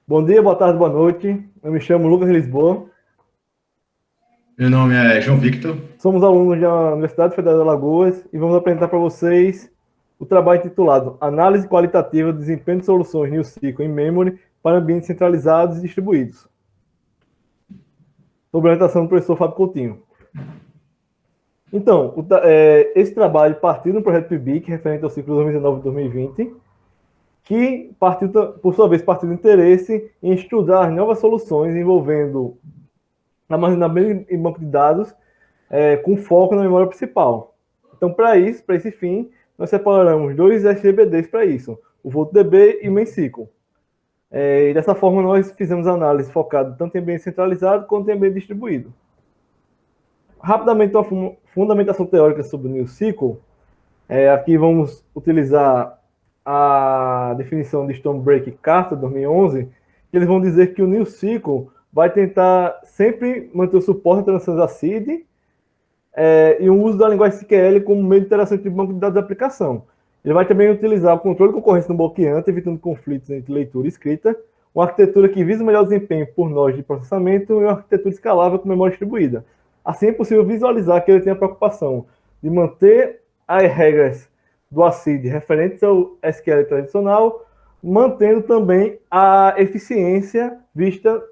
Bom dia, boa tarde, boa noite. Eu me chamo Lucas Lisboa. Meu nome é João Victor. Somos alunos da Universidade Federal de Alagoas e vamos apresentar para vocês o trabalho intitulado Análise Qualitativa do Desempenho de Soluções NewSQL em Memory para Ambientes Centralizados e Distribuídos. Sob a orientação do professor Fábio Coutinho. Então, esse trabalho partiu do projeto PIBIC, referente ao ciclo 2019-2020, que partiu, por sua vez, partiu do interesse em estudar novas soluções envolvendo armazenamento em banco de dados com foco na memória principal. Então, para esse fim, nós separamos dois SGBDs para isso, o VoltDB e o MemSQL. E dessa forma, nós fizemos análise focada tanto em ambiente centralizado quanto em ambiente distribuído. Rapidamente, uma fundamentação teórica sobre o NewSQL. Aqui vamos utilizar a definição de Stonebraker e Carter, 2011, que eles vão dizer que o NewSQL vai tentar sempre manter o suporte a transações ACID e o uso da linguagem SQL como meio de interação entre banco de dados e aplicação. Ele vai também utilizar o controle de concorrência no bloqueante, evitando conflitos entre leitura e escrita, uma arquitetura que visa o melhor desempenho por nós de processamento e uma arquitetura escalável com memória distribuída. Assim é possível visualizar que ele tem a preocupação de manter as regras do ACID referentes ao SQL tradicional, mantendo também a eficiência vista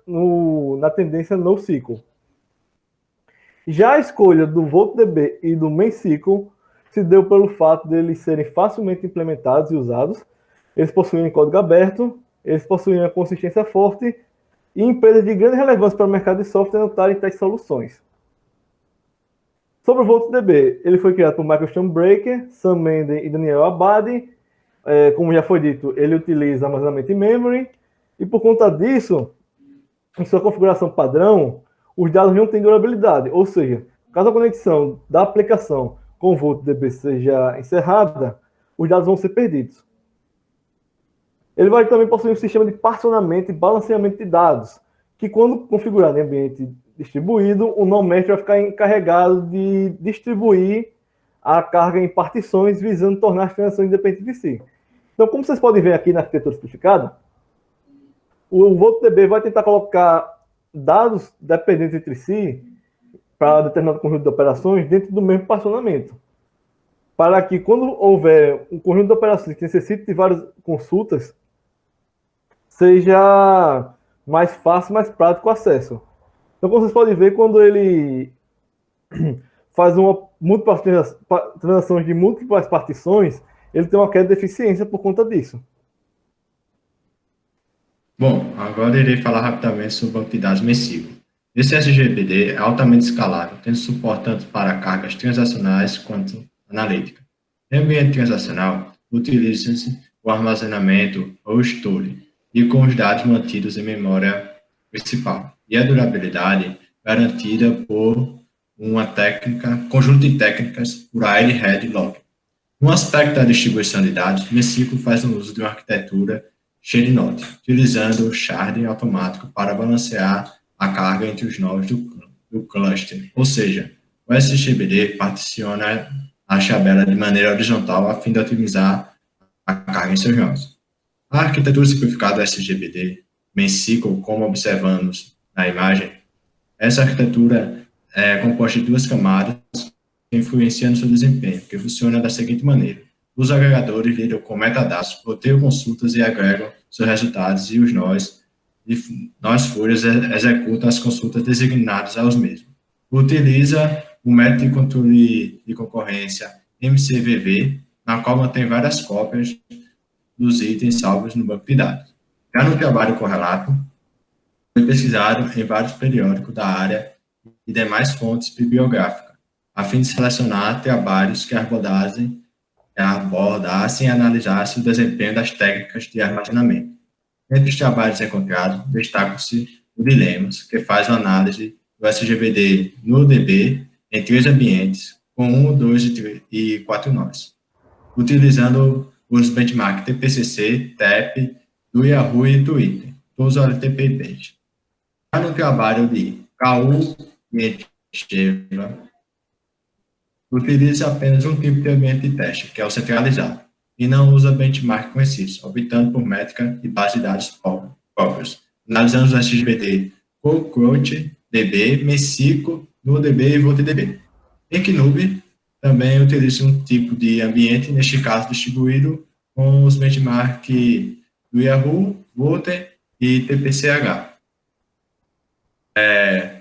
na tendência NoSQL. Já a escolha do VoltDB e do MemSQL se deu pelo fato de eles serem facilmente implementados e usados, eles possuem código aberto, eles possuem uma consistência forte e empresas de grande relevância para o mercado de software adotarem tais soluções. Sobre o VoltDB, ele foi criado por Michael Stonebraker, Sam Menden e Daniel Abadi. Como já foi dito, ele utiliza armazenamento em memory, e por conta disso, em sua configuração padrão, os dados não têm durabilidade, ou seja, caso a conexão da aplicação com o VoltDB seja encerrada, os dados vão ser perdidos. Ele vai também possuir um sistema de particionamento e balanceamento de dados, que quando configurado em ambiente distribuído, o non-mestre vai ficar encarregado de distribuir a carga em partições, visando tornar as transações independentes de si. Então, como vocês podem ver aqui na arquitetura simplificada, o VoltDB vai tentar colocar dados dependentes entre si para determinado conjunto de operações dentro do mesmo particionamento, para que quando houver um conjunto de operações que necessite de várias consultas, seja mais fácil, mais prático o acesso. Então, como vocês podem ver, quando ele faz transações de múltiplas partições, ele tem uma queda de eficiência por conta disso. Bom, agora irei falar rapidamente sobre o banco de dados MemSQL. Esse SGBD é altamente escalável, tendo suporte tanto para cargas transacionais quanto analítica. Em ambiente transacional, utiliza-se o armazenamento ou store, e com os dados mantidos em memória principal, e a durabilidade garantida por conjunto de técnicas por Array-Head Log. No aspecto da distribuição de dados, MemSQL faz o uso de uma arquitetura Sharding, utilizando o sharding automático para balancear a carga entre os nodes do cluster, ou seja, o SGBD particiona a tabela de maneira horizontal a fim de otimizar a carga em seus nodes. A arquitetura simplificada do SGBD, MemSQL, como observamos na imagem, essa arquitetura é composta de duas camadas que influenciam no seu desempenho, que funciona da seguinte maneira. Os agregadores lidam com metadados, roteiram consultas e agregam seus resultados, e os nós folhas executam as consultas designadas aos mesmos. Utiliza o método de controle de concorrência MCVV, na qual mantém várias cópias dos itens salvos no banco de dados. Já no trabalho correlato, foi pesquisado em vários periódicos da área e demais fontes bibliográficas, a fim de selecionar trabalhos que abordassem e analisassem o desempenho das técnicas de armazenamento. Entre os trabalhos encontrados, destacam-se o Dilemas, que faz uma análise do SGBD no DB em 3 ambientes, com 1, 2 e 4 nós, utilizando os benchmarks TPCC, TEP, do Yahoo e Twitter, todos OLTP-based. Já no trabalho de KU e Sheva, utiliza apenas um tipo de ambiente de teste, que é o centralizado, e não usa benchmark conhecidos, optando por métrica e base de dados próprios, Analisamos o SGBD Cockroach, DB, Mesico, NuDB e VoltDB. EquinoB também utiliza um tipo de ambiente, neste caso distribuído, com os benchmarks do Yahoo, Volter e TPCH.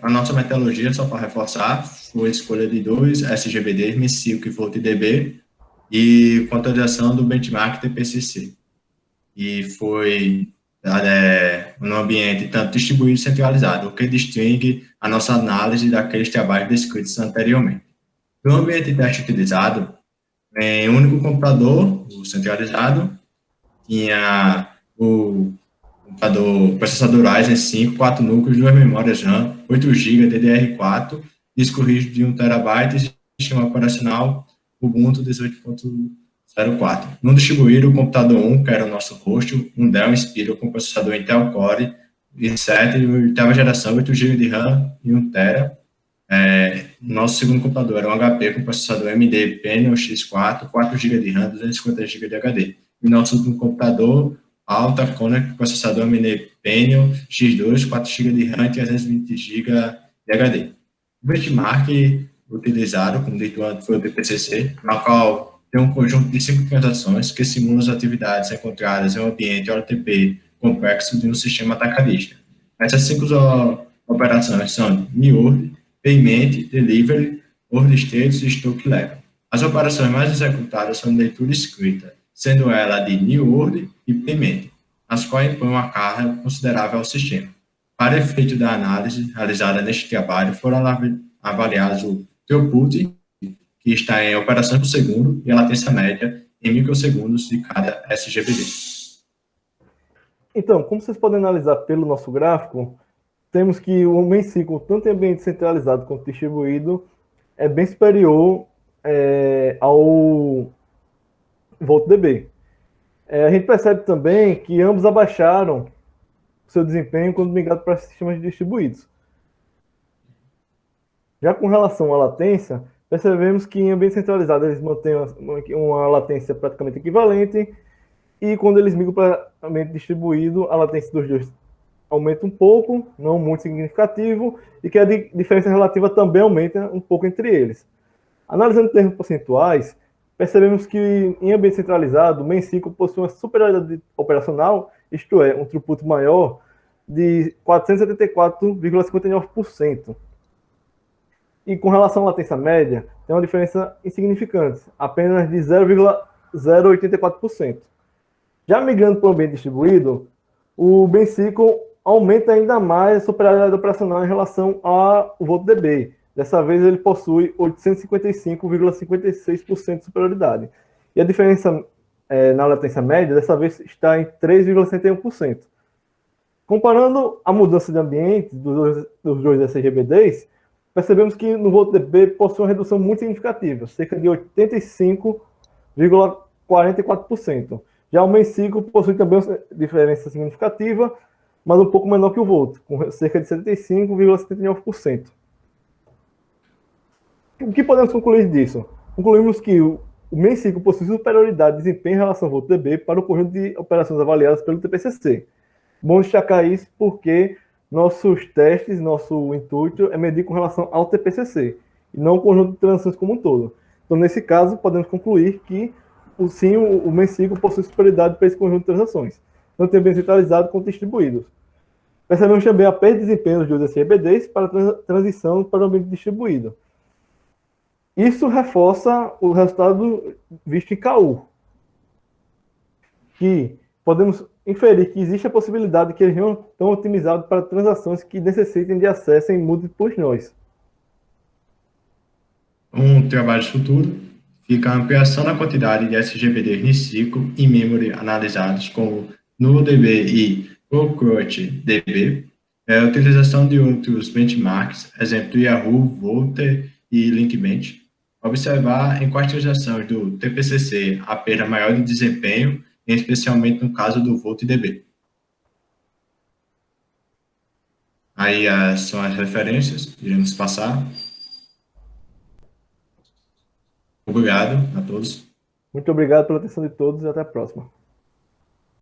A nossa metodologia, só para reforçar, foi a escolha de dois SGBDs, Mesico e VoltDB, e com atualização do benchmark TPCC. E foi no ambiente tanto distribuído e centralizado, o que distingue a nossa análise daqueles trabalhos descritos anteriormente. No ambiente de teste utilizado, em um único computador, o centralizado, tinha o computador processador Ryzen 5, 4 núcleos, 2 memórias RAM, 8 GB DDR4, disco rígido de 1 TB e sistema operacional Ubuntu 18.04. No distribuído, o computador 1, que era o nosso host, um Dell Inspiron com processador Intel Core i7, oitava geração, 8 GB de RAM e 1 TB. Nosso segundo computador era um HP com processador AMD Pentium X4, 4 GB de RAM, 250 GB de HD. E nosso último computador, Alta Konica, com processador AMD Pentium X2, 4 GB de RAM e 320 GB de HD. O benchmark utilizado, como dito antes, foi o TPCC, na qual tem um conjunto de 5 transações que simulam as atividades encontradas em um ambiente OLTP complexo de um sistema atacadista. Essas 5 operações são NIORD, Payment, Delivery, Order Status e Stock Level. As operações mais executadas são de leitura escrita, sendo ela de New Order e Payment, as quais impõem uma carga considerável ao sistema. Para efeito da análise realizada neste trabalho, foram avaliados o throughput, que está em operações por segundo, e a latência média em microsegundos de cada SGBD. Então, como vocês podem analisar pelo nosso gráfico, temos que o Mencicle, tanto em ambiente centralizado quanto distribuído, é bem superior ao VoltDB. A gente percebe também que ambos abaixaram seu desempenho quando migrados para sistemas distribuídos. Já com relação à latência, percebemos que em ambiente centralizado eles mantêm uma latência praticamente equivalente, e quando eles migram para ambiente distribuído, a latência dos dois aumenta um pouco, não muito significativo, e que a diferença relativa também aumenta um pouco entre eles. Analisando em termos percentuais, percebemos que em ambiente centralizado, o Mencicle possui uma superioridade operacional, isto é, um throughput maior, de 474,59%. E com relação à latência média, tem uma diferença insignificante, apenas de 0,084%. Já migrando para o ambiente distribuído, o Mencicle aumenta ainda mais a superioridade operacional em relação ao VoltDB. Dessa vez ele possui 855,56% de superioridade. E a diferença na latência média, dessa vez, está em 3,61%. Comparando a mudança de ambiente dos dois SGBDs, percebemos que no VoltDB possui uma redução muito significativa, cerca de 85,44%. Já o Mencicle possui também uma diferença significativa, mas um pouco menor que o Volt, com cerca de 75,79%. O que podemos concluir disso? Concluímos que o Mencicle possui superioridade de desempenho em relação ao VoltDB para o conjunto de operações avaliadas pelo TPCC. Bom destacar isso porque nossos testes, nosso intuito é medir com relação ao TPCC, e não o conjunto de transações como um todo. Então, nesse caso, podemos concluir que sim, o Mencicle possui superioridade para esse conjunto de transações, tanto bem centralizado quanto distribuídos. Percebemos também a perda de desempenho dos dois SGBDs para a transição para o ambiente distribuído. Isso reforça o resultado visto em KU, que podemos inferir que existe a possibilidade de que eles não estão otimizados para transações que necessitem de acesso em múltiplos nós. Um trabalho futuro fica a ampliação da quantidade de SGBDs Mencicle e memory analisados como NuDB e CockroachDB, a utilização de outros benchmarks, exemplo Yahoo, Volter e Linkbench, observar em quais transações do TPCC a perda maior de desempenho, especialmente no caso do VoltDB. Aí são as referências, iremos passar. Obrigado a todos. Muito obrigado pela atenção de todos e até a próxima.